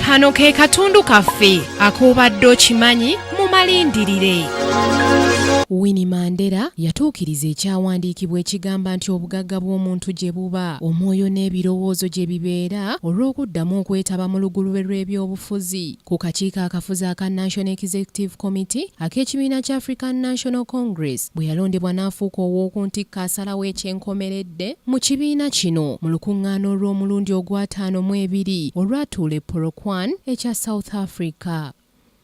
Kano ke katundu kaffe ak'obadde okimanyi mu malindirire. Winnie Mandela yatuukiriza ekyawandiikibwa ekigamba nti obugagga bw'omuntu gye buba, omwoyo n'ebirowoozo gye bibeera olw'okuddamu okwetaba mu lugulube lw'ebyobufuzi ku kakiiko akafuzi aka National Executive Committee ak'ekibiina kya African National Congress bwe yalondebwa n'afuuka ow'okuntikka asalawo ekyenkomeredde mu kibiina kino mu lukuŋŋaana olw'omulundi ogw'ataano mu ebiri olwatuula e Polokwane ekya South Africa.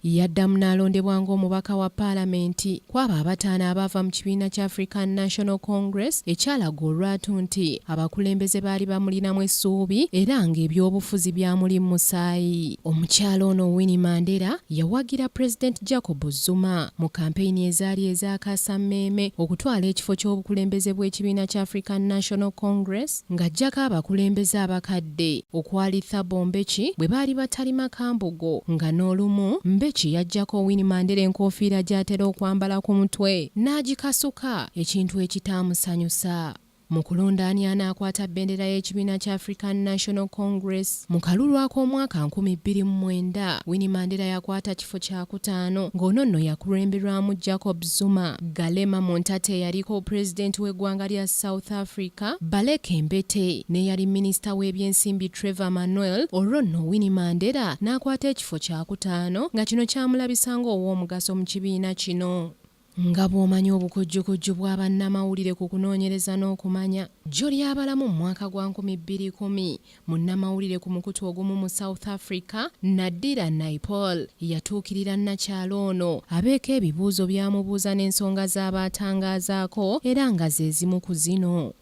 Yaddamu n'alondebwa ng'omubaka wa paalamenti kwabo abataano abaava mu kibiina kya African National Congress ekyalaga olwatu nti abakulembeze baali bamulinamu essuubi era ng'ebyobufuzi byamuli mu musaayi. Omukyala ono Winnie Mandela yawagira President Jacob Zuma mu kampeyini ezaali ez'akaasammeeme okutwala ekifo ky'obukulembeze bw'ekibiina kya African National Congress ng'aggyako abakulembeze abakadde okwali Thabo Mbeki bwe baali batalima Kambogo nga n'olumu Mbeki yajjako Winnie Mandela enkofiira gy'atera okwambala ku mutwe n'agikasuka, ekintu ekitaamusanyusa. Mu kulonda ani anaakwata bendera y'ekibiina kya African National Congress mu kalulu ak'omwaka 2009, Winnie Mandela yakwata kifo kya kutaano ng'ono nno yakulemberwamu Jacob Zuma. Galema Montate yaliko pulezidenti w'eggwanga lya South Africa, Baleka Mbete ne yali minisita w'ebyensimbi Trevor Manuel. Olwo nno Winnie Mandela n'akwata ekifo kya kutaano nga kino kyamulabisa ng'ow'omugaso mu kibiina kino. Nga bw'omanyi obukojjokojjo bwa bannamawulire ku kunoonyereza n'okumanya, jjo ly'abalamu mu mwaka gwa 2010 munnamawulire ku mukutu ogumu mu South Africa, Naddira Naipol yatuukirira nnakyalo ono abeeko ebibuuzo byamubuuza n'ensonga z'abaatangaazaako era nga ze zimu ku zino.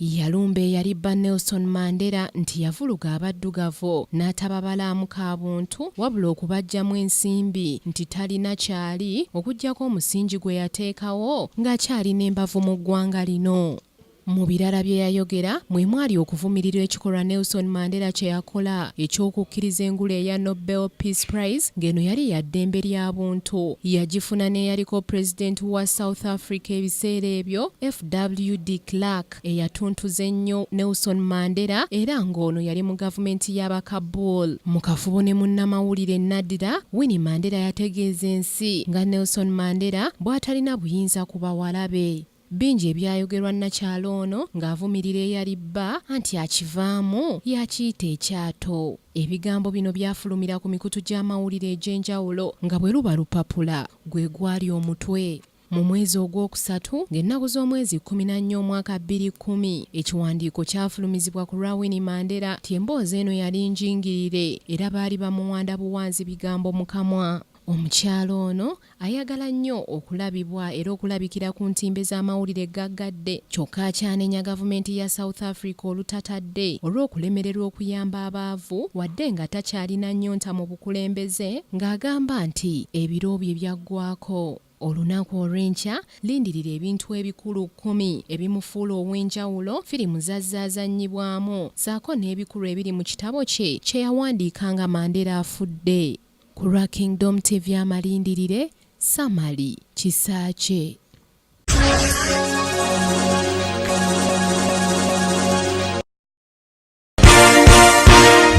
Yalumba eyalibba Nelson Mandela nti yavuluga abaddugavu n'atababalaamu kaabuntu wabula okubajjamu ensimbi nti talina kyali okuggyako omusingi gwe yateekawo ng'akyalina embavu mu ggwanga lino. Mu birala bye yayogera mwe mwali okuvumirira ekikolwa Nelson Mandela kye yakola eky'okukkiriza engule eya Nobel Peace Prize ng'eno yali ya ddembe lya buntu. Yagifuna n'eyaliko pulezidenti wa South Africa ebiseera ebyo, F.W. de Klerk, eyatuntuza ennyo Nelson Mandela era ng'ono yali mu gavumenti y'Abakabul. Mu kafubo ne munnamawulire Naddira, Winnie Mandela yategeeza ensi nga Nelson Mandela bw'atalina buyinza ku bawala be. Bingi ebyayogerwa nnakyalo ono ng'avumirira eyalibba anti akivaamu yakiyita ekyato. Ebigambo bino byafulumira ku mikutu gy'amawulire egy'enjawulo nga bwe luba lupapula gwe gwali omutwe. Mu mwezi ogwokusatu ng'ennaku z'omwezi 14 omwaka 2010 ekiwandiiko kyafulumizibwa ku lwa Winnie Mandela ti emboozi eno yali njingirire era baali bamuwanda buwanzi bigambo mu kamwa. Omukyalo ono ayagala nnyo okulabibwa era okulabikira ku ntimbe z'amawulire gaggadde, kyokka akyanenya gavumenti ya South Africa olutatadde olw'okulemererwa okuyamba abaavu wadde nga takyalina nnyonta mu bukulembeze ng'agamba nti ebiro bye byaggwako. Olunaku olw'enkya lindirira ebintu ebikulu 10 ebimufuula ow'enjawulo, firimu zazzaazannyibwamu saako n'ebikulu ebiri mu kitabo kye kye yawandiika nga Mandela afudde. Ku lwa Kingdom TV amalindirire, Samali Kisaache.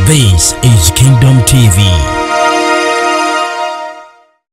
This is Kingdom TV.